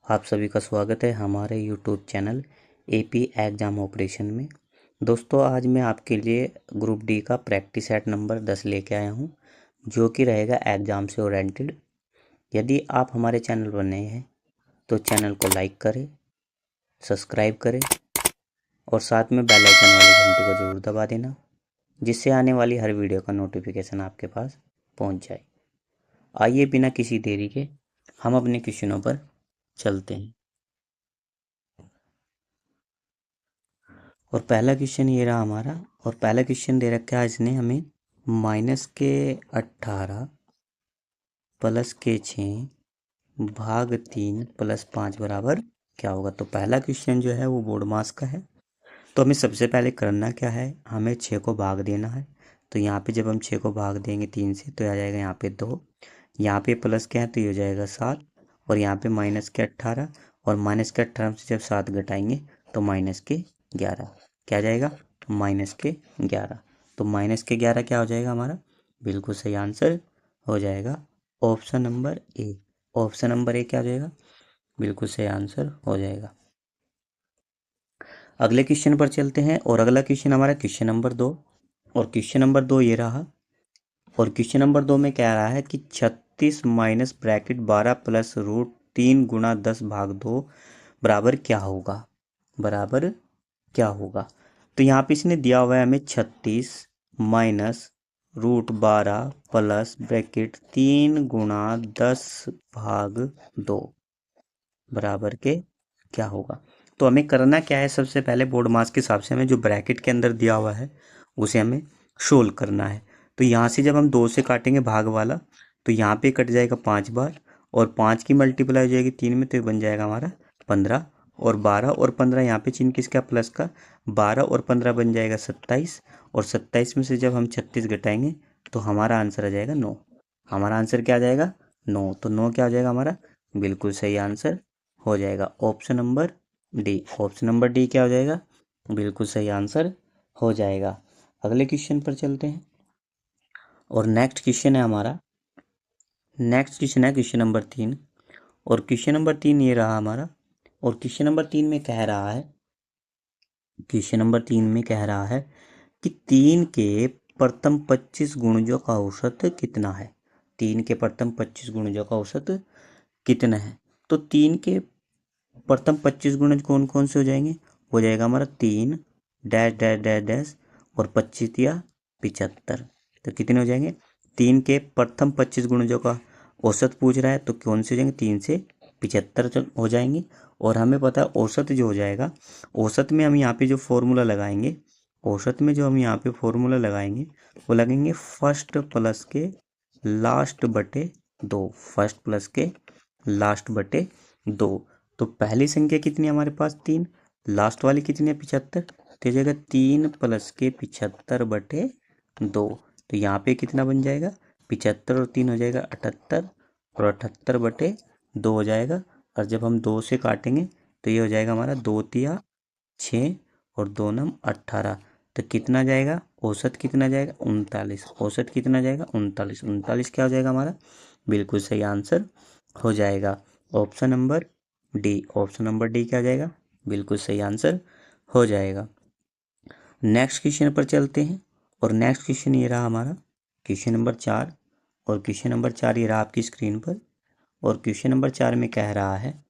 आप सभी का स्वागत है हमारे YouTube channel AP exam operation में। दोस्तों, आज मैं आपके लिए ग्रुप डी का प्रैक्टिस सेट नंबर 10 लेके आया हूं, जो कि रहेगा एग्ज़ाम से ओरिएंटेड। यदि आप हमारे चैनल पर नए हैं तो चैनल को लाइक करें, सब्सक्राइब करें और साथ में बेल आइकन वाली घंटी को ज़रूर दबा देना, जिससे आने वाली हर वीडियो का नोटिफिकेशन आपके पास पहुँच जाए। आइए बिना किसी देरी के हम अपने क्वेश्चनों पर चलते हैं। और पहला क्वेश्चन ये रहा हमारा। और पहला क्वेश्चन दे रखा है इसने हमें -18 + के 6 भाग 3 + 5 बराबर क्या होगा। तो पहला क्वेश्चन जो है वो बोर्ड मास का है। तो हमें सबसे पहले करना क्या है, हमें 6 को भाग देना है। तो यहाँ पे जब हम 6 को भाग देंगे 3 से तो आ जाएगा यहाँ पे 2, यहाँ पे प्लस क्या है तो ये हो जाएगा 7, और यहाँ पे -18, और -18 से जब 7 घटाएंगे तो -11 क्या जाएगा, -11। तो -11 क्या हो जाएगा हमारा, बिल्कुल सही आंसर हो जाएगा option number A. Option number A क्या हो जाएगा, बिल्कुल सही आंसर हो जाएगा। अगले क्वेश्चन पर चलते हैं। और अगला क्वेश्चन हमारा क्वेश्चन नंबर 2। और क्वेश्चन नंबर 2 ये रहा। और क्वेश्चन नंबर 2 में कह रहा है कि 36 माइनस ब्रैकेट 12 + √3 × 10 भाग 2 बराबर क्या होगा, बराबर क्या होगा। तो यहाँ पे इसने दिया हुआ है हमें 36 माइनस √12 + ब्रैकेट 3 × 10 भाग 2 बराबर के क्या होगा। तो हमें करना क्या है, सबसे पहले बोर्ड मास के हिसाब से हमें जो ब्रैकेट के अंदर दिया हुआ है उसे हमें सोल्व करना है। तो यहाँ से जब हम 2 से काटेंगे भाग वाला तो यहाँ पे कट जाएगा 5 बार, और 5 की मल्टीप्लाई हो जाएगी 3 में तो ये बन जाएगा हमारा 15, और 12 और 15 यहाँ पे चिन्ह किसका, प्लस का। 12 और 15 बन जाएगा 27, और 27 में से जब हम 36 घटाएंगे तो हमारा आंसर आ जाएगा 9। हमारा आंसर क्या आ जाएगा, 9। तो 9 क्या हो जाएगा हमारा, बिल्कुल सही आंसर हो जाएगा option number D. Option number D क्या हो जाएगा, बिल्कुल सही आंसर हो जाएगा। अगले क्वेश्चन पर चलते हैं। और नेक्स्ट क्वेश्चन है हमारा, नेक्स्ट क्वेश्चन है क्वेश्चन नंबर 3। और क्वेश्चन नंबर 3 ये रहा हमारा। और क्वेश्चन नंबर 3 में कह रहा है, क्वेश्चन नंबर 3 में कह रहा है कि 3 के प्रथम 25 गुणजों का औसत कितना है। 3 के प्रथम 25 गुणजों का औसत कितना है। तो 3 के प्रथम 25 गुणज कौन कौन से हो जाएंगे, हो जाएगा हमारा 3 डैश डैश डैश डैश और 25 या 75। तो कितने हो जाएंगे, 3 के प्रथम 25 गुणजों का औसत पूछ रहा है तो कौन से हो जाएंगे, 3 से 75 हो जाएंगे। और हमें पता है औसत जो हो जाएगा, औसत में हम यहाँ पे जो फॉर्मूला लगाएंगे, औसत में जो हम यहाँ पे फॉर्मूला लगाएंगे वो लगेंगे फर्स्ट प्लस के लास्ट बटे 2, फर्स्ट प्लस के लास्ट बटे 2। तो पहली संख्या कितनी है हमारे पास, 3, लास्ट वाली कितनी है 75, तो जाएगा 3 + के 75 बटे 2। तो यहाँ पे कितना बन जाएगा, 75 और 3 हो जाएगा 78, और 78 बटे 2 हो जाएगा। और जब हम 2 से काटेंगे तो ये हो जाएगा हमारा 2 तिया 6 और 2 नम 18। तो कितना जाएगा, औसत कितना जाएगा 39। औसत कितना जाएगा 39। 39 क्या हो जाएगा हमारा, बिल्कुल सही आंसर हो जाएगा option number D. Option number D क्या हो जाएगा, बिल्कुल सही आंसर हो जाएगा। नेक्स्ट क्वेश्चन पर चलते हैं। और नेक्स्ट क्वेश्चन ये रहा हमारा क्वेश्चन नंबर 4। और क्वेश्चन नंबर 4 ये रहा आपकी स्क्रीन पर। और क्वेश्चन नंबर 4 में कह रहा है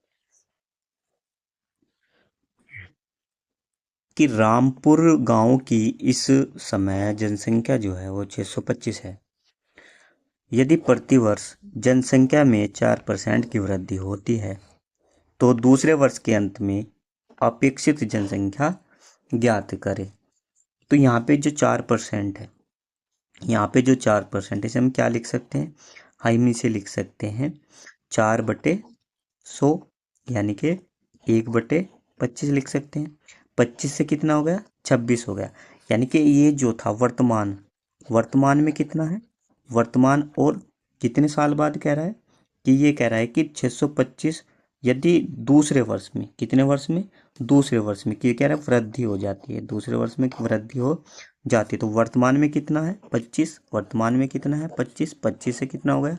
कि रामपुर गांव की इस समय जनसंख्या जो है वो 625 है। यदि प्रतिवर्ष जनसंख्या में 4% की वृद्धि होती है तो दूसरे वर्ष के अंत में अपेक्षित जनसंख्या ज्ञात करें। तो यहाँ पे जो 4% है, यहाँ पे जो 4% इसे हम क्या लिख सकते हैं, हम इसे लिख सकते हैं 4/100, यानी कि 1/25 लिख सकते हैं। 25 से कितना हो गया, 26 हो गया। यानी कि ये जो था वर्तमान, वर्तमान में कितना है, वर्तमान और कितने साल बाद कह रहा है, कि ये कह रहा है कि 625 यदि दूसरे वर्ष में, कितने वर्ष में, दूसरे वर्ष में, कि कह रहा है वृद्धि हो जाती है, दूसरे वर्ष में वृद्धि हो जाती है। तो वर्तमान में कितना है 25, वर्तमान में कितना है 25, 25 से कितना हो गया,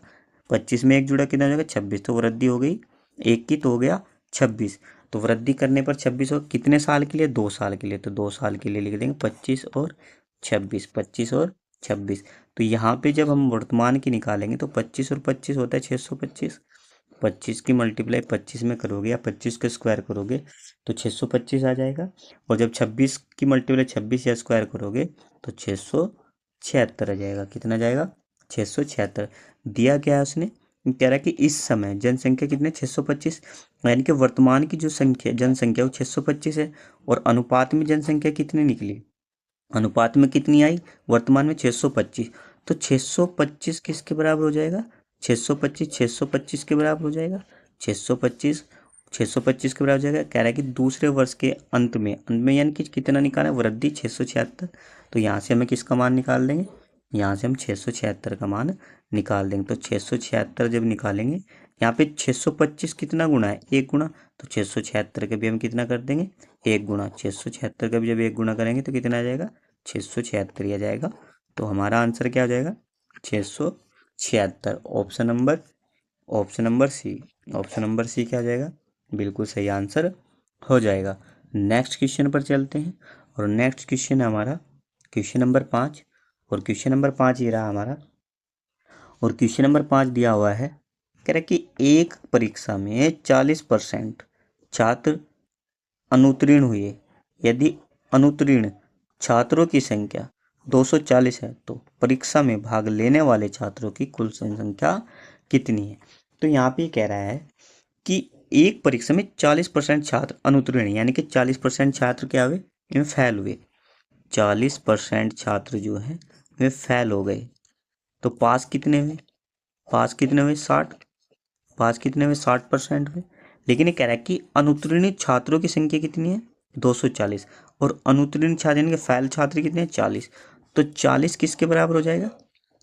25 में 1 जुड़ा कितना हो जाएगा 26, तो वृद्धि हो गई 1 की, तो हो गया 26। तो वृद्धि करने पर 26 और कितने साल के लिए? 2 साल के लिए। तो 2 साल के लिए लिख देंगे 25 और 26, 25 और 26। तो यहाँ पे जब हम वर्तमान की निकालेंगे तो 25 और 25 होता है 625। 25 की मल्टीप्लाई 25 में करोगे या 25 के स्क्वायर करोगे तो 625 आ जाएगा। और जब 26 की मल्टीप्लाई 26 या स्क्वायर करोगे तो 676 आ जाएगा। कितना जाएगा? 676। दिया क्या है उसने? कह रहा है कि इस समय जनसंख्या कितने? 625। यानी कि वर्तमान की जो संख्या जनसंख्या वो 625 है। और अनुपात में जनसंख्या कितनी निकली? अनुपात में कितनी आई? वर्तमान में 625। तो 625 किसके बराबर हो जाएगा? 625 के बराबर हो जाएगा। 625 625 के बराबर हो जाएगा। कह रहा है कि दूसरे वर्ष के अंत में यानी कि कितना निकाला है? वृद्धि 676। तो यहाँ से हमें किसका मान निकाल देंगे? यहाँ से हम 676 का मान निकाल देंगे। तो 676 जब निकालेंगे, यहाँ पे 625 कितना गुना है? 1 गुना। तो 676 का भी हम कितना कर देंगे? 1 गुना। 676 का भी जब 1 गुना करेंगे तो कितना आ जाएगा? 676 आ जाएगा। तो हमारा आंसर क्या हो जाएगा? 676। Option number C. Option number C क्या हो जाएगा? बिल्कुल सही आंसर हो जाएगा। नेक्स्ट क्वेश्चन पर चलते हैं। और नेक्स्ट क्वेश्चन है हमारा क्वेश्चन नंबर 5। और क्वेश्चन नंबर 5 ये रहा हमारा। और क्वेश्चन नंबर 5 दिया हुआ है, कह रहा है कि एक परीक्षा में 40% छात्र अनुत्तीर्ण हुए। यदि अनुत्तीर्ण छात्रों की संख्या 240 है तो परीक्षा में भाग लेने वाले छात्रों की कुल संख्या कितनी है? तो यहाँ पे कह रहा है कि एक परीक्षा में 40% छात्र अनुत्तीर्ण, यानी कि 40% छात्र क्या हुए? इनमें फेल हुए। 40% छात्र जो हैं वे फेल हो गए। तो पास कितने हुए? पास कितने हुए? 60। पास कितने हुए? 60% हुए। लेकिन ये कह रहा है कि अनुत्तीर्ण छात्रों की संख्या कितनी है? 240। और अनुत्तीर्ण छात्र यानी कि फेल छात्र कितने हैं? 40। तो 40 किसके बराबर हो जाएगा?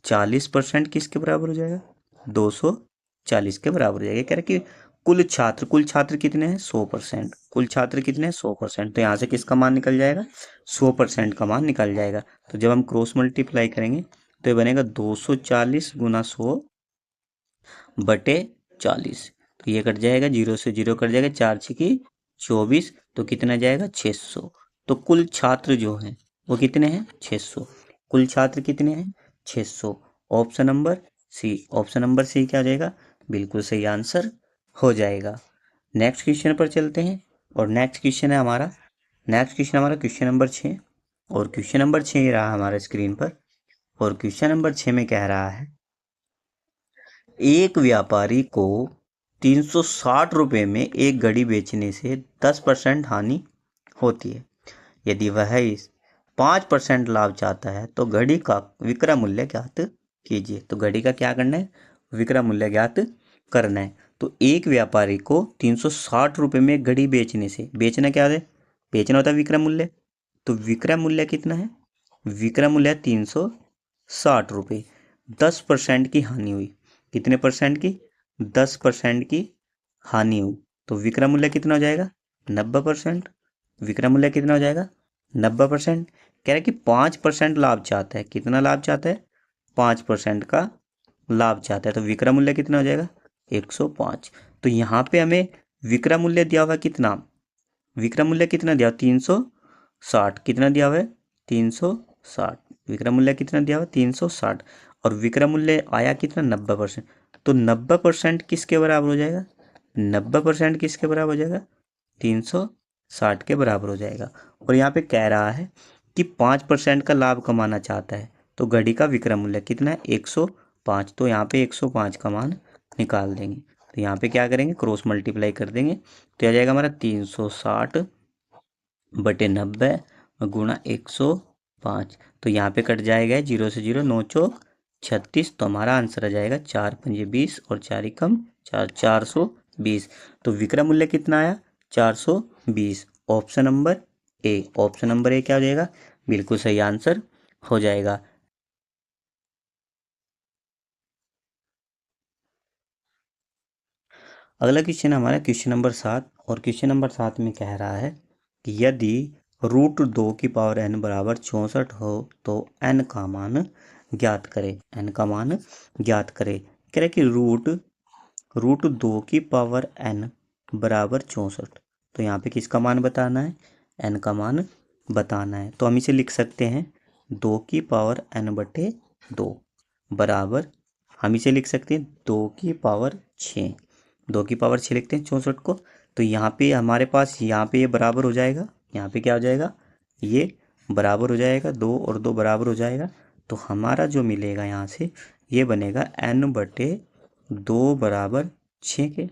40% किसके बराबर हो जाएगा? 240 के बराबर हो जाएगा। कह रहा है कि कुल छात्र कितने हैं? 100%। कुल छात्र कितने हैं? 100%। तो यहाँ से किसका मान निकल जाएगा? 100% का मान निकल जाएगा। तो जब हम क्रॉस मल्टीप्लाई करेंगे तो ये बनेगा 240 गुना 100 बटे 40। तो ये कट जाएगा, 0 से 0 कट जाएगा, 4 छिकी 24। तो कितना जाएगा? 600। तो कुल छात्र जो हैं वो कितने हैं? 600। कुल छात्र कितने हैं? 600। Option number C. Option number C क्या हो जाएगा? बिल्कुल सही आंसर हो जाएगा। नेक्स्ट क्वेश्चन पर चलते हैं। और नेक्स्ट क्वेश्चन हमारा क्वेश्चन नंबर 6। और क्वेश्चन नंबर 6 रहा हमारे स्क्रीन पर। और क्वेश्चन नंबर 6 में कह रहा है, एक व्यापारी को 360 रुपये में एक घड़ी बेचने से 10% हानि होती है। यदि वह इस 5% लाभ चाहता है तो घड़ी का विक्रय मूल्य ज्ञात कीजिए। तो घड़ी का क्या करना है? विक्रय मूल्य ज्ञात करना है। तो एक व्यापारी को 360 रुपये में एक घड़ी बेचने से, बेचना क्या है? बेचना होता है विक्रय मूल्य। तो विक्रय मूल्य कितना है? विक्रय मूल्य है 360 रुपये। 10% की हानि हुई। कितने परसेंट की? 10% की हानि हुई। तो विक्रय मूल्य कितना हो जाएगा? 90%। विक्रय मूल्य कितना हो जाएगा? 90%। कह रहा है कि 5% लाभ चाहता है। कितना लाभ चाहता है? 5% का लाभ चाहता है। तो विक्रय मूल्य कितना हो जाएगा? 105। तो यहाँ पे हमें विक्रय मूल्य दिया हुआ कितना? विक्रय मूल्य कितना दिया? 360। कितना दिया हुआ है? 360। विक्रय मूल्य कितना दिया हुआ? 360। और विक्रय मूल्य आया कितना? 90%। तो 90% किसके बराबर हो जाएगा? 90% किसके बराबर हो जाएगा? 360 के बराबर हो जाएगा। और यहाँ पे कह रहा है कि 5% का लाभ कमाना चाहता है। तो घड़ी का विक्रय मूल्य कितना है? 105। तो यहाँ पे 105 का मान निकाल देंगे। तो यहाँ पे क्या करेंगे? क्रॉस मल्टीप्लाई कर देंगे। तो आ जाएगा हमारा 360 बटे 90 गुणा 105। तो यहाँ पे कट जाएगा 0 से 0, 9 चौक 36। तो हमारा आंसर आ जाएगा 4 पंजे 20 और 4 एकम 4, 420। तो विक्रय मूल्य कितना आया? 420। Option number A. Option number A क्या हो जाएगा? बिल्कुल सही आंसर हो जाएगा। अगला क्वेश्चन हमारा क्वेश्चन नंबर 7। और क्वेश्चन नंबर 7 में कह रहा है कि यदि √2 की पावर n बराबर 64 हो तो n का मान ज्ञात करें। n का मान ज्ञात करें। कह रहे कि रूट 2 की पावर n बराबर 64। तो यहाँ पे किसका मान बताना है, n का मान बताना है। तो हम इसे लिख सकते हैं 2 की पावर n/2 बराबर, हम इसे लिख सकते हैं 2 की पावर 6। 2 की पावर 6 लिखते हैं 64 को। तो यहाँ पे हमारे पास, यहाँ पे ये बराबर हो जाएगा, यहाँ पे क्या हो जाएगा, ये बराबर हो जाएगा, 2 और 2 बराबर हो जाएगा। तो हमारा जो मिलेगा यहाँ से, ये बनेगा n/2 बराबर 6 के।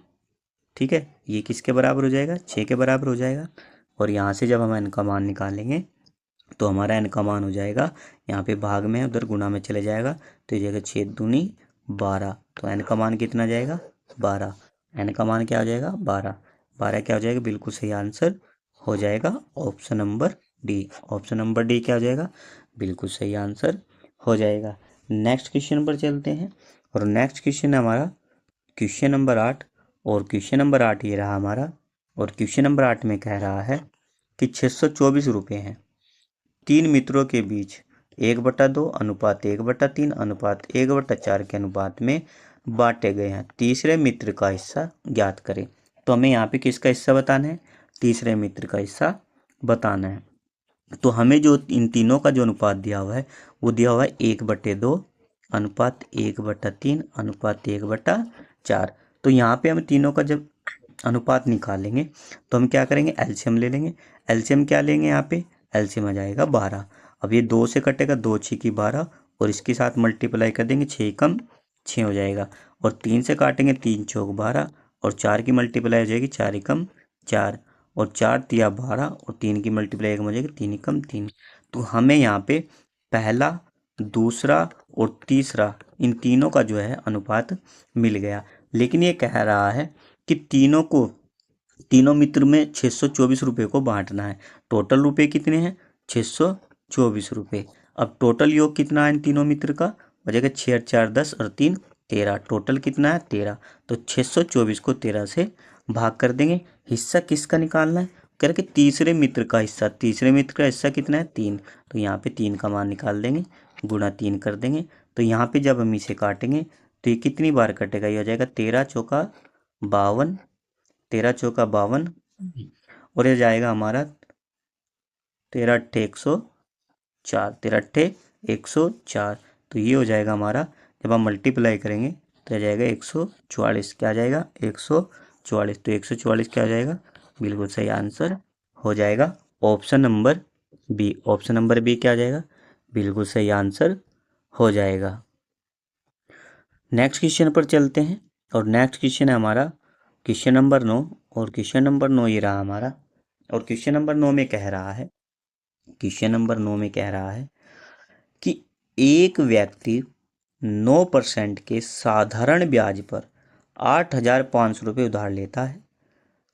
ठीक है, ये किसके बराबर हो जाएगा, 6 के बराबर हो जाएगा। और यहाँ से जब हम n का मान निकालेंगे तो हमारा n का मान हो जाएगा, यहाँ पे भाग में है उधर गुणा में चले जाएगा, तो ये जाएगा 6 दूनी 12। तो n का मान कितना जाएगा, 12। n का मान क्या हो जाएगा, 12। 12 क्या हो जाएगा, बिल्कुल सही आंसर हो जाएगा option number D. Option number D क्या हो जाएगा, बिल्कुल सही आंसर हो जाएगा। नेक्स्ट क्वेश्चन पर चलते हैं, और नेक्स्ट क्वेश्चन है हमारा क्वेश्चन नंबर 8। और क्वेश्चन नंबर 8 ये रहा हमारा। और क्वेश्चन नंबर 8 में कह रहा है कि 624 रुपये हैं, 3 मित्रों के बीच 1/2 अनुपात 1/3 अनुपात 1/4 के अनुपात में बांटे गए हैं। तीसरे मित्र का हिस्सा ज्ञात करें। तो हमें यहाँ पे किसका हिस्सा बताना है, तीसरे मित्र का हिस्सा बताना है। तो हमें जो इन तीनों का जो अनुपात दिया हुआ है, वो दिया हुआ है 1/2 अनुपात 1/3 अनुपात 1/4। तो यहाँ पे हम तीनों का जब अनुपात निकालेंगे तो हम क्या करेंगे, एलसीएम ले लेंगे। एलसीएम क्या लेंगे, यहाँ पे एलसीएम आ जाएगा 12। अब ये 2 से कटेगा, 2 6 की 12, और इसके साथ मल्टीप्लाई कर देंगे, 6 कम 6 हो जाएगा। और 3 से काटेंगे, 3 चौक 12, और 4 की मल्टीप्लाई हो जाएगी, 4 एकम 4, और 4 तिया 12, और 3 की मल्टीप्लाई एकम हो जाएगी, 3 एकम 3। तो हमें यहाँ पे पहला, दूसरा और तीसरा, इन तीनों का जो है अनुपात मिल गया। लेकिन ये कह रहा है कि तीनों मित्र में 624 रुपये को बांटना है। टोटल रुपए कितने हैं, 624 रुपये। अब टोटल योग कितना है इन तीनों मित्र का, हो जाएगा 6 और 4 10 और 3 13। टोटल कितना है, 13। तो 624 को 13 से भाग कर देंगे। हिस्सा किसका निकालना है, कह रहे कि तीसरे मित्र का हिस्सा। तीसरे मित्र का हिस्सा कितना है, 3। तो यहाँ पे 3 का मान निकाल देंगे, गुणा 3 कर देंगे। तो यहाँ पे जब हम इसे काटेंगे तो ये कितनी बार कटेगा, ये हो जाएगा 13 चौका 52, 13 चौका 52, और ये जाएगा हमारा 13 अट्ठे 104, 13 अट्ठे 104। तो ये हो जाएगा हमारा, जब हम मल्टीप्लाई करेंगे तो आ जाएगा 144। क्या आ जाएगा, 144। तो 144 क्या हो जाएगा, बिल्कुल सही आंसर हो जाएगा option number B. Option number B क्या आ जाएगा, बिल्कुल सही आंसर हो जाएगा। नेक्स्ट क्वेश्चन पर चलते हैं, और नेक्स्ट क्वेश्चन है हमारा क्वेश्चन नंबर 9। और क्वेश्चन नंबर 9 ये रहा हमारा। और क्वेश्चन नंबर 9 में कह रहा है, क्वेश्चन नंबर 9 में कह रहा है कि एक व्यक्ति 9% के साधारण ब्याज पर 8,500 रुपये उधार लेता है।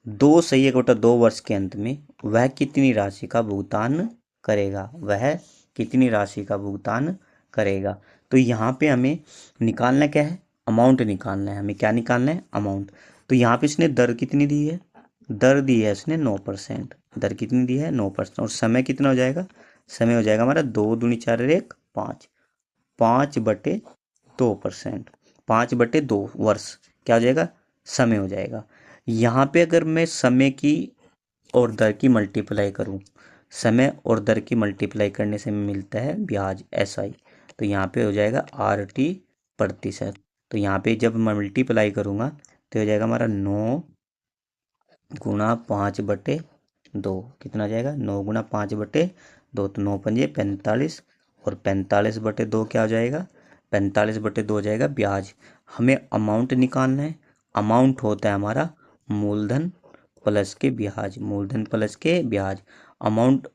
2 वर्ष के अंत में वह कितनी राशि का भुगतान करेगा, वह कितनी राशि का भुगतान करेगा। तो यहाँ पे हमें निकालना क्या है, अमाउंट निकालना है। हमें क्या निकालना है, अमाउंट। तो यहाँ पे इसने दर कितनी दी है, दर दी है इसने 9%। दर कितनी दी है, 9%। और समय कितना हो जाएगा, समय हो जाएगा हमारा 2 दूनी 4 और 1 5, 5/2%। 5/2 वर्ष क्या हो जाएगा, समय हो जाएगा। यहाँ पे अगर मैं समय की और दर की मल्टीप्लाई करूँ, समय और दर की मल्टीप्लाई करने से मिलता है ब्याज, SI। तो यहाँ पे हो जाएगा RT प्रतिशत। तो यहाँ पे जब मैं मल्टीप्लाई करूँगा तो हो जाएगा हमारा 9 गुणा 5/2। कितना आ जाएगा, 9 गुणा 5/2, तो 9 पंजे 45, और 45/2 क्या हो जाएगा, 45/2 हो जाएगा ब्याज। हमें अमाउंट निकालना है। अमाउंट होता है हमारा मूलधन प्लस के ब्याज, मूलधन प्लस के ब्याज। अमाउंट,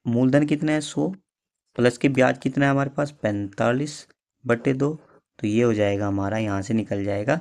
मूलधन कितना है 100, प्लस के ब्याज कितना है हमारे पास 45/2। तो ये हो जाएगा हमारा, यहाँ से निकल जाएगा,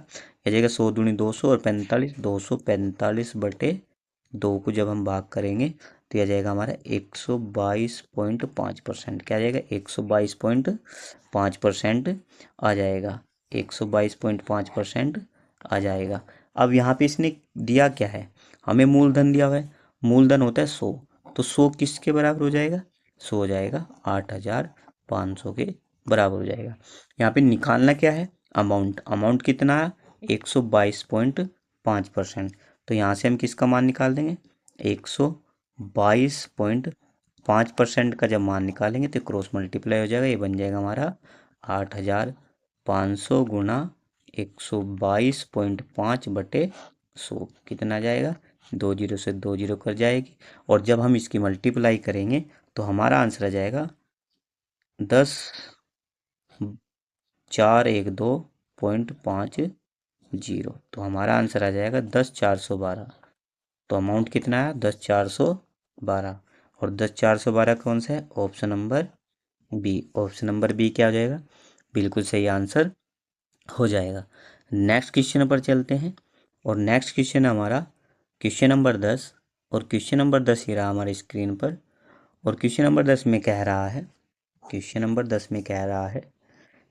ये जाएगा 100 दूनी 200 और 45, 245/2 को जब हम भाग करेंगे तो यह जाएगा हमारा 122.5%। क्या आ जाएगा, 122.5% आ जाएगा, 122.5% आ जाएगा। अब यहाँ पे इसने दिया क्या है, हमें मूलधन दिया हुआ है। मूलधन होता है 100, तो 100 किसके बराबर हो जाएगा, 100 हो जाएगा 8,500 के बराबर हो जाएगा। यहाँ पे निकालना क्या है, अमाउंट। अमाउंट कितना है, 122.5%। तो यहाँ से हम किसका मान निकाल देंगे, 122.5% का जब मान निकालेंगे तो क्रॉस मल्टीप्लाई हो जाएगा, ये बन जाएगा हमारा 8500 गुना 122.5/100 कितना आ जाएगा, 2 जीरो से 2 जीरो कर जाएगी। और जब हम इसकी मल्टीप्लाई करेंगे तो हमारा आंसर आ जाएगा 10,412.50। तो हमारा आंसर आ जाएगा 10,412। तो अमाउंट कितना है, 10,412। और 10,412 कौन सा है, option number B. Option number B क्या हो जाएगा, बिल्कुल सही आंसर हो जाएगा। नेक्स्ट क्वेश्चन पर चलते हैं। और नेक्स्ट क्वेश्चन हमारा क्वेश्चन नंबर 10। और क्वेश्चन नंबर 10 ही रहा हमारे स्क्रीन पर। और क्वेश्चन नंबर 10 में कह रहा है, क्वेश्चन नंबर 10 में कह रहा है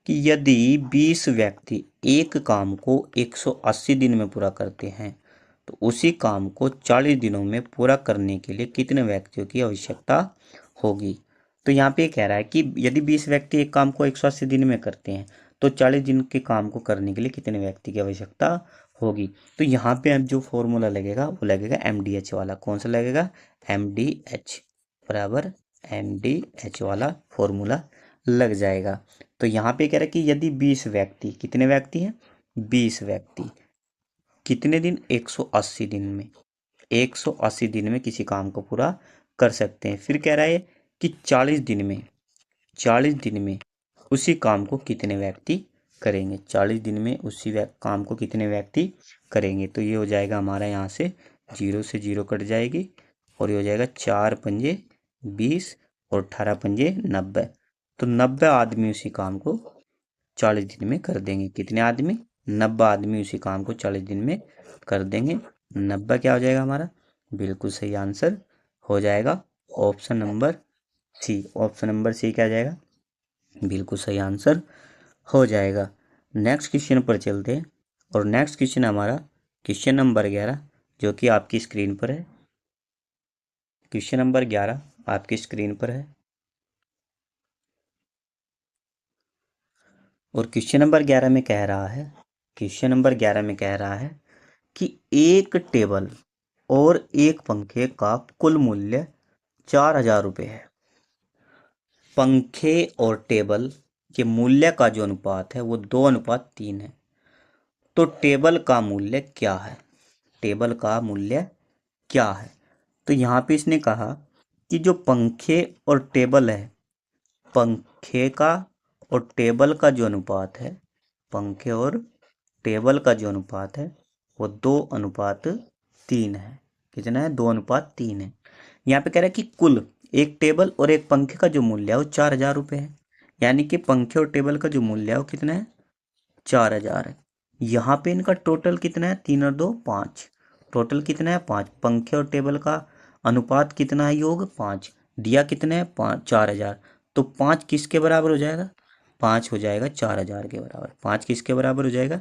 कि यदि 20 व्यक्ति एक काम को 180 दिन में पूरा करते हैं तो उसी काम को 40 दिनों में पूरा करने के लिए कितने व्यक्तियों की आवश्यकता होगी। तो यहाँ पे कह रहा है कि यदि 20 व्यक्ति एक काम को 180 दिन में करते हैं तो 40 दिन के काम को करने के लिए कितने व्यक्ति की आवश्यकता होगी। तो यहाँ पे जो फॉर्मूला लगेगा वो लगेगा MDH वाला। कौन सा लगेगा, MDH बराबर MDH वाला फॉर्मूला लग जाएगा। तो यहाँ पे कह रहा है कि यदि 20 व्यक्ति, कितने व्यक्ति हैं, 20 व्यक्ति कितने दिन, 180 दिन में, 180 दिन में किसी काम को पूरा कर सकते हैं। फिर कह रहा है कि 40 दिन में, 40 दिन में उसी काम को कितने व्यक्ति करेंगे, 40 दिन में उसी काम को कितने व्यक्ति करेंगे। तो ये हो जाएगा हमारा, यहाँ से 0 से 0 कट जाएगी और ये हो जाएगा 4 पंजे 20 और 18 पंजे 90। तो 90 आदमी उसी काम को 40 दिन में कर देंगे। कितने आदमी, 90 आदमी उसी काम को 40 दिन में कर देंगे। 90 क्या हो जाएगा हमारा, बिल्कुल सही आंसर हो जाएगा option number C. Option number C क्या आ जाएगा, बिल्कुल सही आंसर हो जाएगा। नेक्स्ट क्वेश्चन पर चलते हैं। और नेक्स्ट क्वेश्चन हमारा क्वेश्चन नंबर 11 जो कि आपकी स्क्रीन पर है। क्वेश्चन नंबर 11 आपकी स्क्रीन पर है। और क्वेश्चन नंबर 11 में कह रहा है, क्वेश्चन नंबर 11 में कह रहा है कि एक टेबल और एक पंखे का कुल मूल्य 4,000 रुपये है। पंखे और टेबल के मूल्य का जो अनुपात है वो 2:3 है। तो टेबल का मूल्य क्या है, टेबल का मूल्य क्या है। तो यहाँ पे इसने कहा कि जो पंखे और टेबल है, पंखे का और टेबल का जो अनुपात है, पंखे और टेबल का जो अनुपात है वो 2:3 है। कितना है, 2:3 है। यहाँ पे कह रहा है कि कुल एक टेबल और एक पंखे का जो मूल्य है वो 4,000 रुपये है। यानी कि पंखे और टेबल का जो मूल्य है वो कितना है, 4,000 है। यहाँ पे इनका टोटल कितना है, 3 और 2 5, टोटल कितना है 5। पंखे और टेबल का अनुपात कितना है, योग 5, दिया कितने है 5, 4,000। तो 5 किसके बराबर हो जाएगा, 5 हो जाएगा 4,000 के बराबर। 5 किसके बराबर हो जाएगा,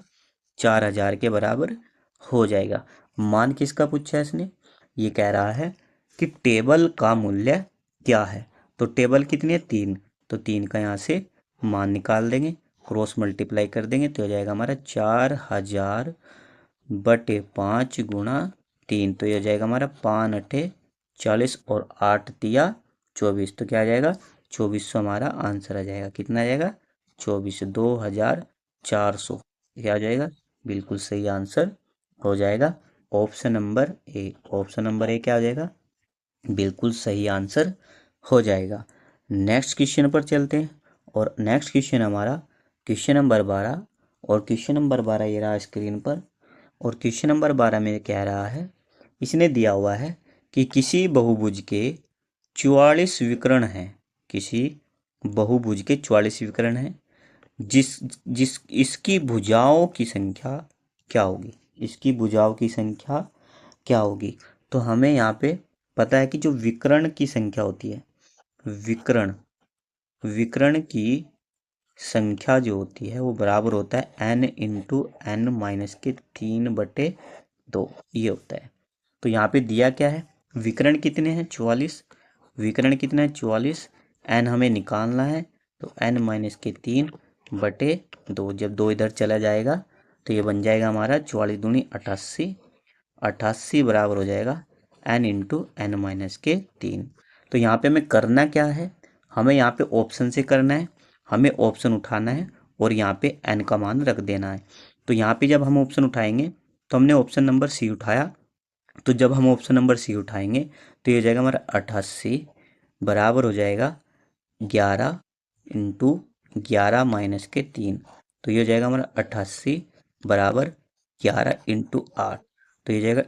4,000 के बराबर हो जाएगा। मान किसका पूछा है इसने, ये कह रहा है कि टेबल का मूल्य क्या है। तो टेबल कितनी है, 3, तो 3 का यहाँ से मान निकाल देंगे, क्रॉस मल्टीप्लाई कर देंगे तो हो जाएगा हमारा 4,000/5 गुणा 3। तो ये हो जाएगा हमारा 5 अठे 40 और 8 तिया 24। तो क्या आ जाएगा, 2400 हमारा आंसर आ जाएगा। कितना आ जाएगा, 24, 2,400 क्या आ जाएगा, बिल्कुल सही आंसर हो जाएगा option number A. Option number A क्या हो जाएगा, बिल्कुल सही आंसर हो जाएगा। नेक्स्ट क्वेश्चन पर चलते हैं। और नेक्स्ट क्वेश्चन हमारा क्वेश्चन नंबर 12। और क्वेश्चन नंबर 12 ये रहा स्क्रीन पर। और क्वेश्चन नंबर 12 में कह रहा है, इसने दिया हुआ है कि किसी बहुभुज के 44 विकर्ण हैं, किसी बहुभुज के 44 विकर्ण हैं, जिस जिस इसकी भुजाओं की संख्या क्या होगी, इसकी भुजाओं की संख्या क्या होगी। तो हमें यहाँ पे पता है कि जो विकर्ण की संख्या होती है, विकर्ण विकर्ण की संख्या जो होती है वो बराबर होता है n इंटू n माइनस के 3/2, ये होता है। तो यहाँ पे दिया क्या है, विकर्ण कितने हैं 44, विकर्ण कितना है 44, n हमें निकालना है तो n माइनस के 3/2। जब 2 इधर चला जाएगा तो ये बन जाएगा हमारा 44 दूनी 88 88 बराबर हो जाएगा n इंटू एन माइनस के 3। तो यहाँ पे हमें करना क्या है, हमें यहाँ पे ऑप्शन से करना है, हमें ऑप्शन उठाना है और यहाँ पे n का मान रख देना है। तो यहाँ पे जब हम ऑप्शन उठाएंगे तो हमने ऑप्शन नंबर सी उठाया, तो जब हम ऑप्शन नंबर सी उठाएंगे तो ये हो जाएगा हमारा 88 बराबर हो जाएगा 11 इंटू 11 माइनस के 3। तो ये हो जाएगा हमारा 88 बराबर 11 इंटू 8। तो ये हो जाएगा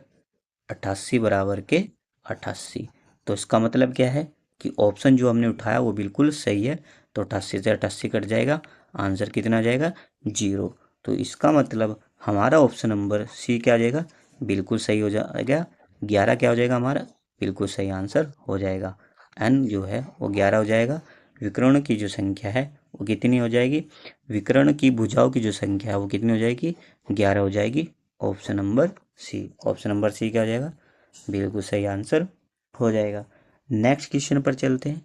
88 बराबर के 88। तो इसका मतलब क्या है कि ऑप्शन जो हमने उठाया वो बिल्कुल सही है। तो 88 से 88 कट जाएगा, आंसर कितना आ जाएगा 0। तो इसका मतलब हमारा ऑप्शन नंबर सी क्या आ जाएगा, बिल्कुल सही हो जाएगा। 11 क्या हो जाएगा हमारा, बिल्कुल सही आंसर हो जाएगा। एन जो है वो 11 हो जाएगा। विकर्ण की जो संख्या है वो कितनी हो जाएगी, विकर्ण की भुजाओं की जो संख्या है वो कितनी हो जाएगी, 11 हो जाएगी। Option number C, option number C क्या हो जाएगा, बिल्कुल सही आंसर हो जाएगा। नेक्स्ट क्वेश्चन पर चलते हैं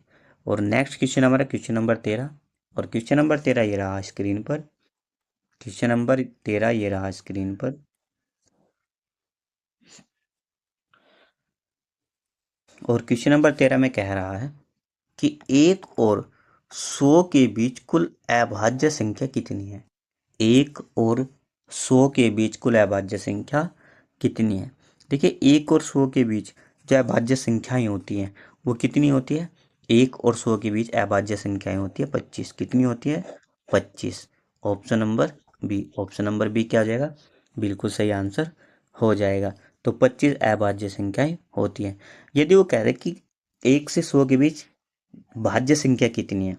और नेक्स्ट क्वेश्चन हमारा क्वेश्चन नंबर 13। और क्वेश्चन नंबर 13 ये रहा स्क्रीन पर, क्वेश्चन नंबर 13 ये रहा स्क्रीन पर। और क्वेश्चन नंबर 13 में कह रहा है कि 1 और 100 के बीच कुल अभाज्य संख्या कितनी है। 1 और 100 के बीच कुल अभाज्य संख्या कितनी है। देखिए 1 और 100 के बीच जो अभाज्य संख्याएं होती हैं वो कितनी होती है, 1 और 100 के बीच अभाज्य संख्याएं होती है 25। कितनी होती है, 25। Option number B, option number B क्या हो जाएगा, बिल्कुल सही आंसर हो जाएगा। तो 25 अभाज्य संख्याएं होती हैं। यदि वो कह रहे कि 1 से 100 के बीच भाज्य संख्या कितनी है,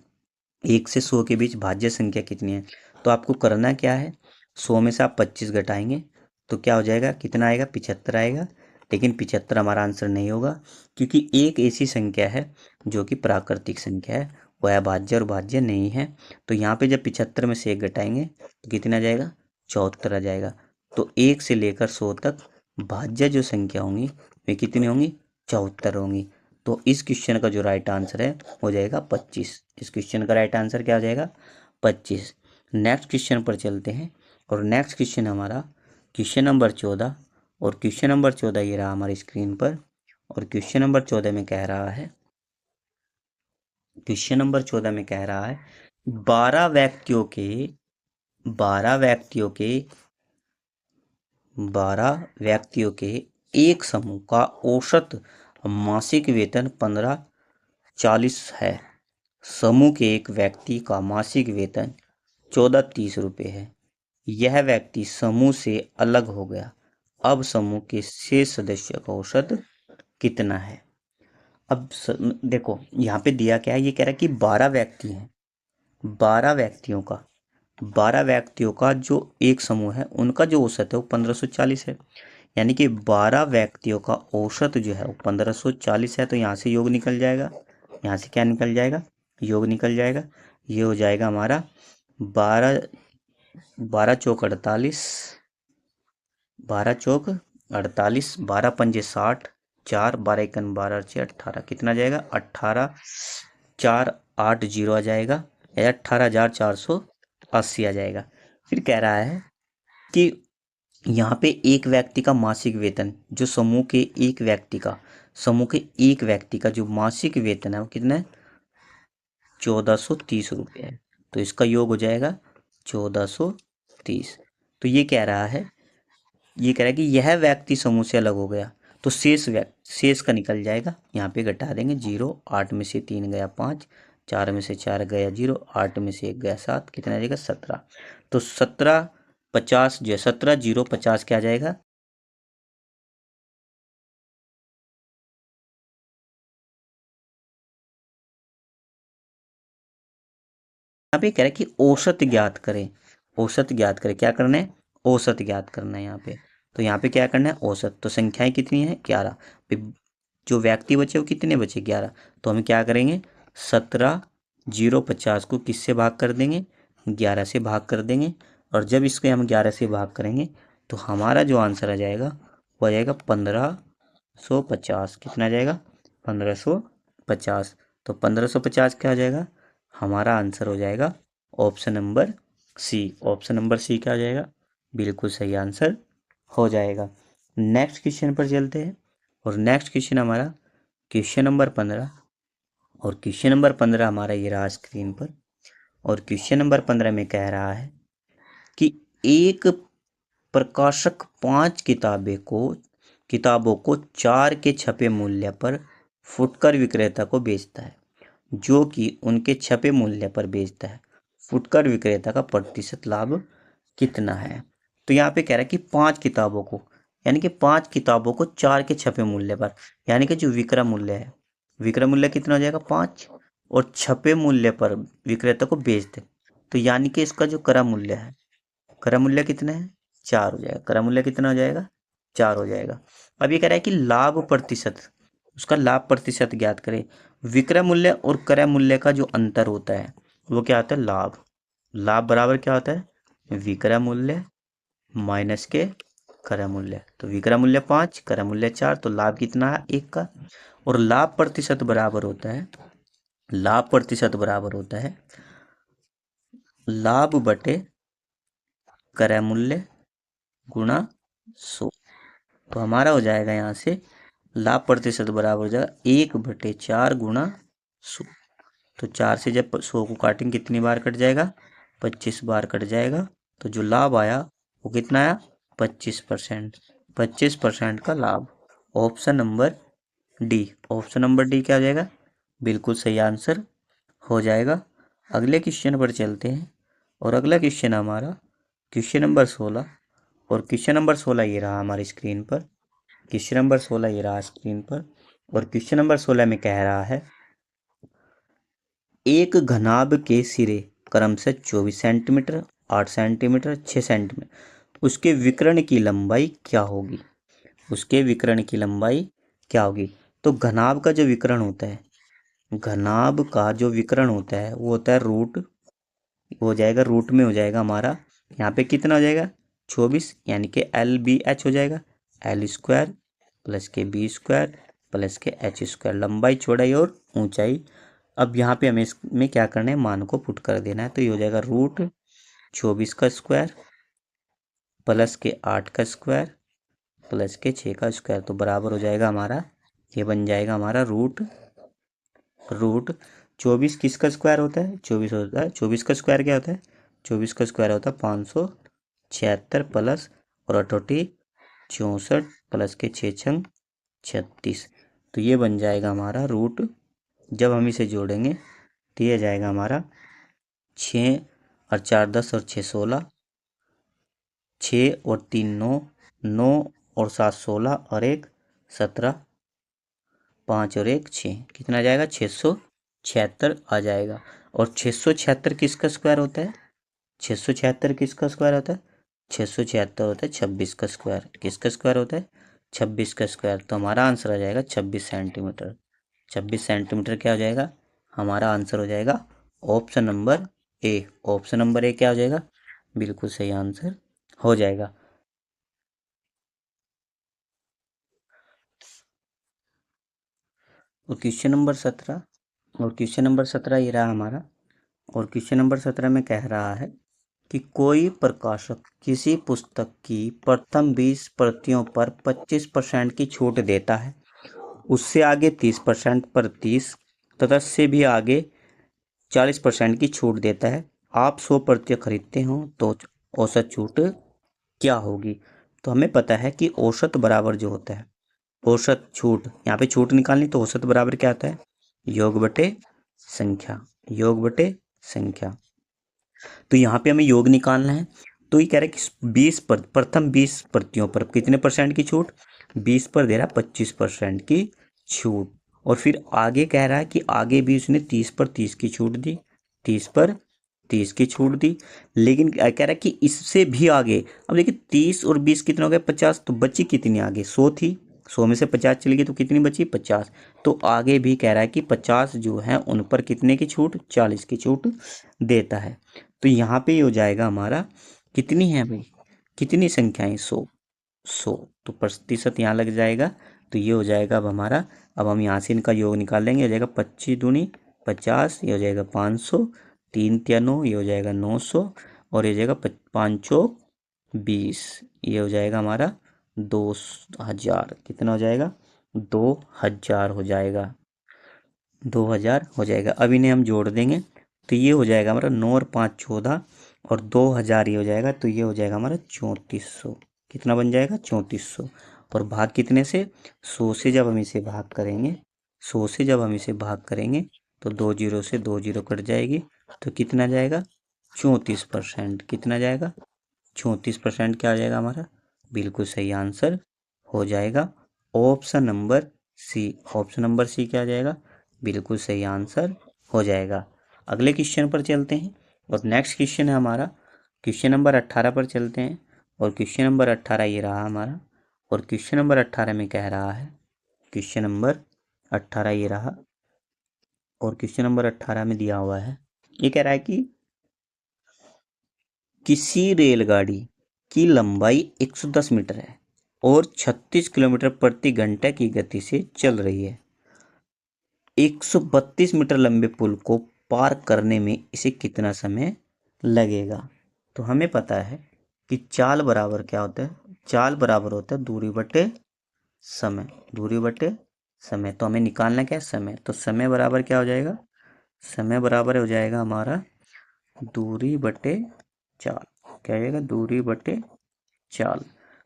1 से 100 के बीच भाज्य संख्या कितनी है, तो आपको करना क्या है, 100 में से आप 25 घटाएंगे तो क्या हो जाएगा, कितना आएगा, 75 आएगा। लेकिन 75 हमारा आंसर नहीं होगा, क्योंकि एक ऐसी संख्या है जो कि प्राकृतिक संख्या है, वह अभाज्य और भाज्य नहीं है। तो यहाँ पे जब 75 में से 1 घटाएंगे तो कितना आ जाएगा, 74 आ जाएगा। तो 1 से लेकर 100 तक भाज्य जो संख्या होंगी वे कितनी होंगी, 74 होंगी। तो इस क्वेश्चन का जो राइट आंसर है हो जाएगा 25। इस क्वेश्चन का राइट आंसर क्या हो जाएगा, 25। नेक्स्ट क्वेश्चन पर चलते हैं और नेक्स्ट क्वेश्चन हमारा क्वेश्चन नंबर 14। और क्वेश्चन नंबर 14 ये रहा हमारी स्क्रीन पर। और क्वेश्चन नंबर 14 में कह रहा है, क्वेश्चन नंबर 14 में कह रहा है 12 व्यक्तियों के 12 व्यक्तियों के 12 व्यक्तियों के एक समूह का औसत मासिक वेतन 1540 है। समूह के एक व्यक्ति का मासिक वेतन 1430 रुपये है। यह व्यक्ति समूह से अलग हो गया, अब समूह के शेष सदस्यों का औसत कितना है। अब देखो यहाँ पे दिया क्या है, ये कह रहा है कि 12 व्यक्ति हैं, 12 व्यक्तियों का 12 व्यक्तियों का जो एक समूह है उनका जो औसत है वो 1540 है। यानी कि 12 व्यक्तियों का औसत जो है वो 1540 है। तो यहाँ से योग निकल जाएगा, यहाँ से क्या निकल जाएगा, योग निकल जाएगा। ये हो जाएगा हमारा 12 12 चौक 48, 12 चौक 48, 12 पंजे 60, 4 12 एकन 12 6 18, कितना जाएगा 18 4 8 0 आ जाएगा, या 18,480 आ जाएगा। फिर कह रहा है कि यहाँ पे एक व्यक्ति का मासिक वेतन, जो समूह के एक व्यक्ति का, समूह के एक व्यक्ति का जो मासिक वेतन है वो कितना है, 1430 रुपये है। तो इसका योग हो जाएगा 1430। तो ये कह रहा है, ये कह रहा है कि यह व्यक्ति समूह से अलग हो गया, तो शेष का निकल जाएगा। यहाँ पे घटा देंगे 0, 8 में से 3 गया 5, 4 में से 4 गया 0, 8 में से 1 गया 7, कितना आ जाएगा 17। तो 17 50 जो है 17 0 50 क्या आ जाएगा, यहाँ पे कह रहा है कि औसत ज्ञात करें। औसत ज्ञात करें, क्या करना है, औसत ज्ञात करना है यहाँ पे। तो यहाँ पे क्या करना है, औसत। तो संख्याएं कितनी है, 11। जो व्यक्ति बचे वो कितने बचे, 11। तो हम क्या करेंगे, 17 0 50 को किससे भाग कर देंगे, 11 से भाग कर देंगे। और जब इसको हम 11 से भाग करेंगे तो हमारा जो आंसर आ जाएगा वो आ जाएगा 1550। कितना आ जाएगा, 1550। तो 1550 क्या आ जाएगा, हमारा आंसर हो जाएगा option number C. Option number C क्या हो जाएगा, बिल्कुल सही आंसर हो जाएगा। नेक्स्ट क्वेश्चन पर चलते हैं और नेक्स्ट क्वेश्चन हमारा क्वेश्चन नंबर 15 और क्वेश्चन नंबर 15 हमारा ये रहा स्क्रीन पर। और क्वेश्चन नंबर 15 में कह रहा है कि एक प्रकाशक 5 किताबों को 4 के छपे मूल्य पर फुटकर विक्रेता को बेचता है, जो कि उनके छपे मूल्य पर बेचता है। फुटकर विक्रेता का प्रतिशत लाभ कितना है? तो यहाँ पे कह रहा है कि 5 किताबों को, यानी कि 5 किताबों को 4 के छपे मूल्य पर, यानी कि जो विक्रय मूल्य है, विक्रय मूल्य कितना हो जाएगा 5, और छपे मूल्य पर विक्रेता को बेच दे, तो यानी कि इसका जो क्रय मूल्य है, क्रय मूल्य कितना है 4 हो जाएगा। क्रय मूल्य कितना हो जाएगा 4 हो जाएगा। अब ये कह रहा है कि लाभ प्रतिशत, उसका लाभ प्रतिशत ज्ञात करें। विक्रय मूल्य और क्रय मूल्य का जो अंतर होता है वो क्या होता है, लाभ। लाभ बराबर क्या होता है, विक्रय मूल्य माइनस के क्रय मूल्य। तो विक्रय मूल्य 5, क्रय मूल्य 4, तो लाभ कितना है 1 का। और लाभ प्रतिशत बराबर होता है, लाभ प्रतिशत बराबर होता है लाभ बटे क्रय मूल्य गुणा 100। तो हमारा हो जाएगा यहाँ से लाभ प्रतिशत बराबर हो जाएगा 1/4 गुणा 100। तो 4 से जब 100 को काटेंगे कितनी बार कट जाएगा, 25 बार कट जाएगा। तो जो लाभ आया वो कितना आया, 25%। 25% का लाभ। Option number D, option number D क्या हो जाएगा, बिल्कुल सही आंसर हो जाएगा। अगले क्वेश्चन पर चलते हैं और अगला क्वेश्चन हमारा क्वेश्चन नंबर 16 और क्वेश्चन नंबर 16 ये रहा हमारी स्क्रीन पर। क्वेश्चन नंबर 16 ये रहा स्क्रीन पर और क्वेश्चन नंबर 16 में कह रहा है एक घनाभ के सिरे क्रमशः 24 सेंटीमीटर, 8 सेंटीमीटर, 6 सेंटीमीटर, उसके विकर्ण की लंबाई क्या होगी? उसके विकर्ण की लंबाई क्या होगी? तो घनाभ का जो विकर्ण होता है, घनाभ का जो विकर्ण होता है वो होता है रूट, हो जाएगा रूट में हो जाएगा हमारा यहाँ पे कितना हो जाएगा 24, यानी कि LBH हो जाएगा, L² प्लस के B² प्लस के H², लंबाई चौड़ाई और ऊंचाई। अब यहाँ पे हमें इसमें क्या करना है, मान को पुट कर देना है। तो ये हो जाएगा रूट 24 का स्क्वायर प्लस के 8 का स्क्वायर प्लस के 6 का स्क्वायर, तो बराबर हो जाएगा हमारा, ये बन जाएगा हमारा रूट 24 किसका स्क्वायर होता है, 24 होता है। 24 का स्क्वायर क्या होता है, 24 का स्क्वायर होता है 576 प्लस और 64 प्लस के 6 36। तो ये बन जाएगा हमारा रूट, जब हम इसे जोड़ेंगे तो ये जाएगा हमारा 6 और 4 10 और 6 16, 6 और 3 9, 9 और 7 16 और 1 17, 5 और 1 6, कितना आ जाएगा 676 आ जाएगा। और 676 किसका स्क्वायर होता है, 676 किसका स्क्वायर होता है, 676 होता है 26 का स्क्वायर। किसका स्क्वायर होता है, 26 का स्क्वायर। तो हमारा आंसर आ जाएगा 26 सेंटीमीटर। 26 सेंटीमीटर क्या हो जाएगा, हमारा आंसर हो जाएगा option number A. Option number A क्या हो जाएगा, बिल्कुल सही आंसर हो जाएगा। और क्वेश्चन नंबर 17 और क्वेश्चन नंबर 17 ये रहा हमारा। और क्वेश्चन नंबर 17 में कह रहा है कि कोई प्रकाशक किसी पुस्तक की प्रथम 20 प्रतियों पर 25% की छूट देता है, उससे आगे 30% पर 30 तथा से भी आगे 40% की छूट देता है। आप 100 प्रतियां खरीदते हो तो औसत छूट क्या होगी? तो हमें पता है कि औसत बराबर जो होता है, औसत छूट, यहाँ पे छूट निकालनी तो औसत बराबर क्या आता है, योग बटे संख्या, योग बटे संख्या। तो यहाँ पे हमें योग निकालना है। तो ये कह रहा है कि 20 पर प्रथम 20 प्रतियों पर कितने परसेंट की छूट, 20 पर दे रहा है 25% की छूट। और फिर आगे कह रहा है कि आगे भी उसने 30 पर 30 की छूट दी, 30 पर 30 की छूट दी। लेकिन कह रहा है कि इससे भी आगे, अब देखिए 30 और 20 कितना हो गया 50, तो बची कितनी आगे 100 थी, 100 में से 50 चली गई तो कितनी बची 50। तो आगे भी कह रहा है कि 50 जो है उन पर कितने की छूट, 40 की छूट देता है। तो यहाँ पे हो जाएगा हमारा कितनी है भाई, कितनी संख्याएं 100, 100, तो प्रतिशत यहाँ लग जाएगा। तो ये हो जाएगा अब हमारा, अब हम यहाँ से इनका योग निकाल लेंगे। हो जाएगा 25 दूनी 50, ये हो जाएगा 500, 3 तिया 9, ये हो जाएगा 900 और ये हो जाएगा 5 चौक 20, ये हो जाएगा हमारा 2000 कितना हो जाएगा, 2000 हो जाएगा, 2000 हो जाएगा। अब इन्हें हम जोड़ देंगे तो ये हो जाएगा हमारा 9 और 5 14 और 2000 ये हो जाएगा, तो ये हो जाएगा हमारा 3400। कितना बन जाएगा, 3400। और भाग कितने से, 100 से जब हम इसे भाग करेंगे, 100 से जब हम इसे भाग करेंगे तो 2 जीरो से 2 जीरो कट जाएगी, तो कितना जाएगा, 34%। कितना जाएगा, 34% क्या आ जाएगा हमारा, बिल्कुल सही आंसर हो जाएगा option number C. Option number C क्या आ जाएगा, बिल्कुल सही आंसर हो जाएगा। अगले क्वेश्चन पर चलते हैं और नेक्स्ट क्वेश्चन है हमारा क्वेश्चन नंबर 18 पर चलते हैं। और क्वेश्चन नंबर 18 ये रहा हमारा। और क्वेश्चन नंबर 18 में कह रहा है, क्वेश्चन नंबर 18 ये रहा। और क्वेश्चन नंबर 18 में दिया हुआ है, ये कह रहा है कि किसी रेलगाड़ी की लंबाई 110 मीटर है और 36 किलोमीटर प्रति घंटे की गति से चल रही है। 132 मीटर लंबे पुल को पार करने में इसे कितना समय लगेगा। तो हमें पता है कि चाल बराबर क्या होता है, चाल बराबर होता है दूरी बटे समय, दूरी बटे समय। तो हमें निकालना क्या है, समय। तो समय बराबर क्या हो जाएगा, समय बराबर हो जाएगा हमारा दूरी बटे चाल। क्या हो जाएगा, दूरी बटे चाल।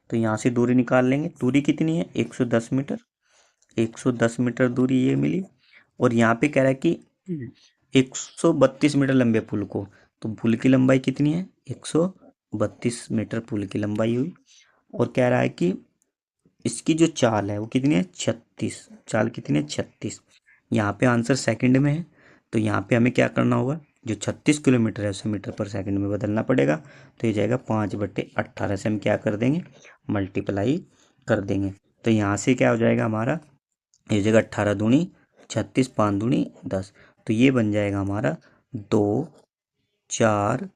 तो यहाँ से दूरी निकाल लेंगे, दूरी कितनी है, 110 मीटर। 110 मीटर दूरी ये मिली। और यहाँ पे कह रहा है कि 132 मीटर लंबे पुल को, तो पुल की लंबाई कितनी है, 132 मीटर पुल की लंबाई हुई। और कह रहा है कि इसकी जो चाल है वो कितनी है, 36। चाल कितनी है, 36। यहाँ पे आंसर सेकंड में है, तो यहाँ पे हमें क्या करना होगा, जो 36 किलोमीटर है उसे मीटर पर सेकंड में बदलना पड़ेगा। तो ये जाएगा 5/18 से हम क्या कर देंगे, मल्टीप्लाई कर देंगे। तो यहाँ से क्या हो जाएगा हमारा, ये जगह 18 दूनी 36, 5 दूनी 10। तो ये बन जाएगा हमारा 2 4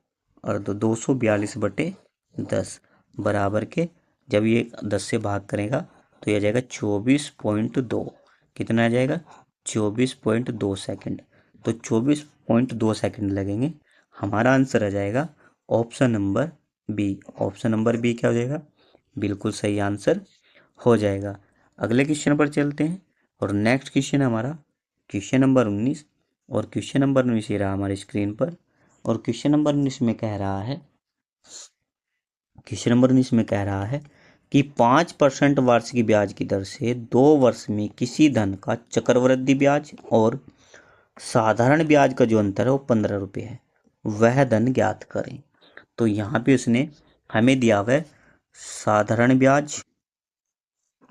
और 242/10 बराबर के, जब ये 10 से भाग करेगा तो ये जाएगा 24.2। कितना आ जाएगा, 24.2 सेकंड। तो 24.2 सेकंड लगेंगे। हमारा आंसर आ जाएगा option number B. Option number B क्या हो जाएगा, बिल्कुल सही आंसर हो जाएगा। अगले क्वेश्चन पर चलते हैं और नेक्स्ट क्वेश्चन हमारा क्वेश्चन नंबर 19। और क्वेश्चन नंबर 19 ये रहा हमारी स्क्रीन पर। और क्वेश्चन नंबर 19 में कह रहा है, क्वेश्चन नंबर 19 में कह रहा है कि 5% वार्षिक ब्याज की दर से 2 वर्ष में किसी धन का चक्रवृद्धि ब्याज और साधारण ब्याज का जो अंतर है वो 15 रुपये है, वह धन ज्ञात करें। तो यहाँ पे उसने हमें दिया हुआ है साधारण ब्याज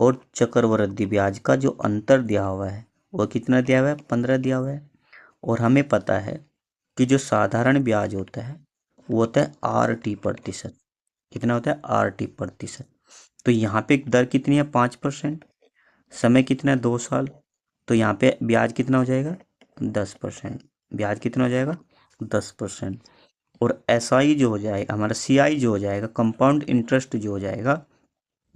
और चक्रवृद्धि ब्याज का जो अंतर दिया हुआ है वो कितना दिया हुआ है, 15 दिया हुआ है। और हमें पता है कि जो साधारण ब्याज होता है वो होता है RT%। कितना होता है, RT%। तो यहाँ पे दर कितनी है, 5%। समय कितना है, 2 साल। तो यहाँ पे ब्याज कितना हो जाएगा, 10%। ब्याज कितना हो जाएगा, 10%। और SI जो हो जाएगा हमारा, CI जो हो जाएगा, कंपाउंड इंटरेस्ट जो हो जाएगा,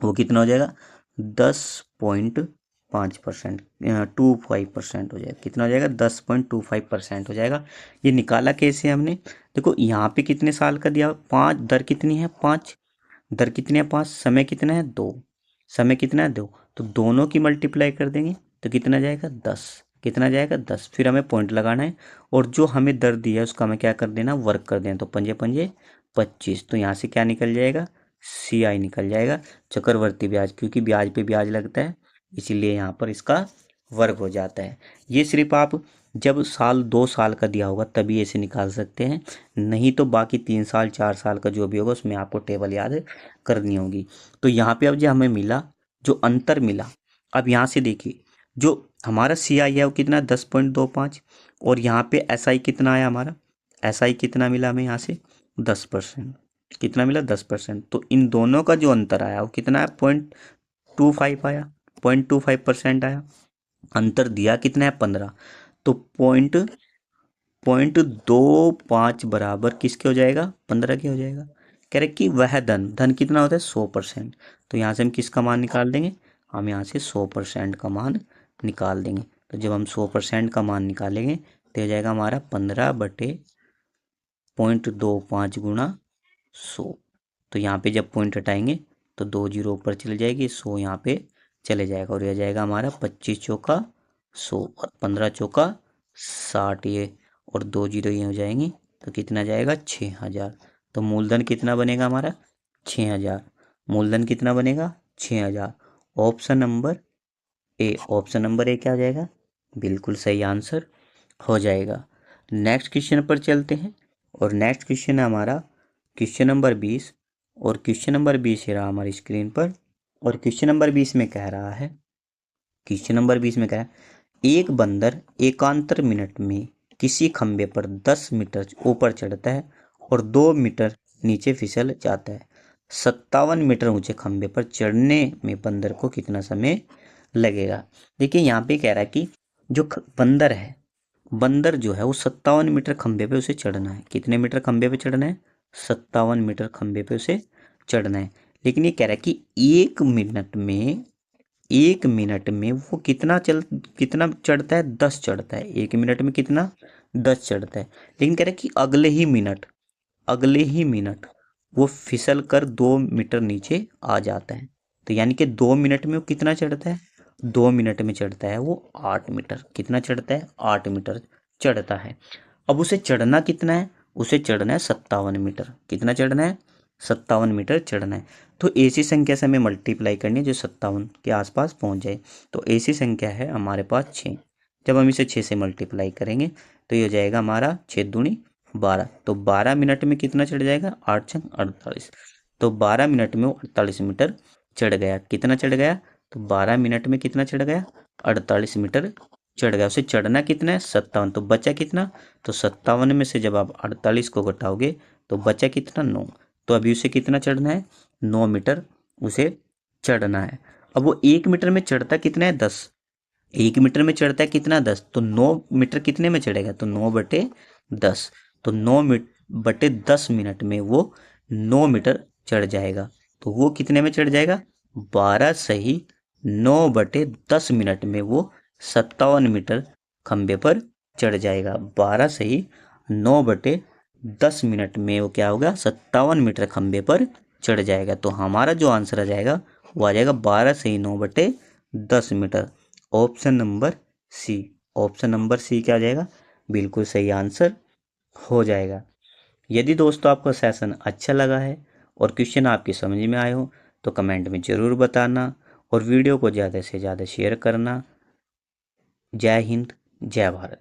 वो कितना हो जाएगा, 10.5%, 25% हो जाएगा। कितना हो जाएगा, 10.25% हो जाएगा। ये निकाला कैसे हमने, देखो यहाँ पे कितने साल का दिया, 5। दर कितनी है, 5। दर कितनी है, 5। समय कितना है, 2। समय कितना है, 2। तो दोनों की मल्टीप्लाई कर देंगे तो कितना जाएगा, 10। कितना जाएगा, 10। फिर हमें पॉइंट लगाना है और जो हमें दर दिया है उसका हमें क्या कर देना, वर्क कर देना। तो पंजे पंजे 25। तो यहाँ से क्या निकल जाएगा, CI निकल जाएगा, चक्रवर्ती ब्याज। क्योंकि ब्याज पे ब्याज लगता है इसीलिए यहाँ पर इसका वर्ग हो जाता है। ये सिर्फ आप जब साल 2 साल का दिया होगा तभी ऐसे निकाल सकते हैं, नहीं तो बाकी 3 साल 4 साल का जो भी होगा उसमें आपको टेबल याद करनी होगी। तो यहाँ पे अब जो हमें मिला, जो अंतर मिला, अब यहाँ से देखिए जो हमारा CI है वो कितना, 10.25। और यहाँ पे SI कितना आया हमारा, SI कितना मिला हमें यहाँ से, 10%। कितना मिला, 10%। तो इन दोनों का जो अंतर आया वो कितना है, 0.25 आया, 0.25% आया। अंतर दिया कितना है, 15। तो 0.25 बराबर किसके हो जाएगा, 15 के हो जाएगा। कह रहे कि वह धन, धन कितना होता है, 100%। तो यहाँ से हम किसका मान निकाल देंगे, हम यहाँ से 100% का मान निकाल देंगे। तो जब हम 100% का मान निकालेंगे तो हो जाएगा हमारा 15/0.25 गुणा 100। तो यहाँ पे जब पॉइंट हटाएंगे तो 2 जीरो ऊपर चली जाएगी, 100 यहाँ पे चले जाएगा और यह जाएगा हमारा 25 चौका 100 और 15 चौका 60 ये, और 2 जीरो ये हो जाएंगी तो कितना जाएगा 6000। तो मूलधन कितना बनेगा हमारा 6000। मूलधन कितना बनेगा 6000। Option number A, option number A क्या हो जाएगा, बिल्कुल सही आंसर हो जाएगा। नेक्स्ट क्वेश्चन पर चलते हैं और नेक्स्ट क्वेश्चन है हमारा क्वेश्चन नंबर 20 और क्वेश्चन नंबर 20 रहा हमारी स्क्रीन पर। और क्वेश्चन नंबर 20 में कह रहा है, क्वेश्चन नंबर 20 में कह रहा है एक बंदर एकांतर मिनट में किसी खंबे पर 10 मीटर ऊपर चढ़ता है और 2 मीटर नीचे फिसल जाता है। 57 मीटर ऊंचे खंबे पर चढ़ने में बंदर को कितना समय लगेगा। देखिए यहाँ पे कह रहा है कि जो बंदर है, बंदर जो है वो 57 मीटर खंबे पे उसे चढ़ना है। कितने मीटर खंबे पे चढ़ना है, 57 मीटर खंबे पे उसे चढ़ना है। लेकिन ये कह रहा है कि एक मिनट में वो कितना चढ़ता है, 10 चढ़ता है। एक मिनट में कितना, 10 चढ़ता है। लेकिन कह रहा है कि अगले ही मिनट वो फिसल कर 2 मीटर नीचे आ जाता है। तो यानी कि 2 मिनट में वो कितना चढ़ता है, 2 मिनट में चढ़ता है वो 8 मीटर। कितना चढ़ता है, 8 मीटर चढ़ता है। अब उसे चढ़ना कितना है, उसे चढ़ना है 57 मीटर। कितना चढ़ना है, 57 मीटर चढ़ना है। तो ऐसी संख्या से हमें मल्टीप्लाई करनी है जो 57 के आसपास पहुंच जाए। तो ऐसी संख्या है हमारे पास 6। जब हम इसे 6 से मल्टीप्लाई करेंगे तो ये हो जाएगा हमारा 6 दूनी 12। तो 12 मिनट में कितना चढ़ जाएगा, 8 छंग 48। तो 12 मिनट में वो 48 मीटर चढ़ गया। कितना चढ़ गया, तो 12 मिनट में कितना चढ़ गया, 48 मीटर चढ़ गया। उसे चढ़ना कितना है, 57। तो बचा कितना, तो 57 में से जब आप 48 को घटाओगे तो बचा कितना, 9। तो अभी उसे कितना चढ़ना है, 9 मीटर उसे चढ़ना है। अब वो 1 मीटर में चढ़ता कितना है, 10। 1 मीटर में चढ़ता है कितना, 10। तो 9 मीटर कितने में चढ़ेगा, तो 9/10। तो 9/10 मिनट में वो 9 मीटर चढ़ जाएगा। तो वो कितने में चढ़ जाएगा, 12 सही 9/10 मिनट में वो 57 मीटर खंबे पर चढ़ जाएगा। 12 सही 9/10 मिनट में वो क्या होगा, 57 मीटर खंबे पर चढ़ जाएगा। तो हमारा जो आंसर आ जाएगा वो आ जाएगा 12 सही 9/10 metre. Option number C, option number C क्या आ जाएगा, बिल्कुल सही आंसर हो जाएगा। यदि दोस्तों आपको सेशन अच्छा लगा है और क्वेश्चन आपकी समझ में आए हो तो कमेंट में ज़रूर बताना और वीडियो को ज़्यादा से ज़्यादा शेयर करना। जय हिंद, जय भारत।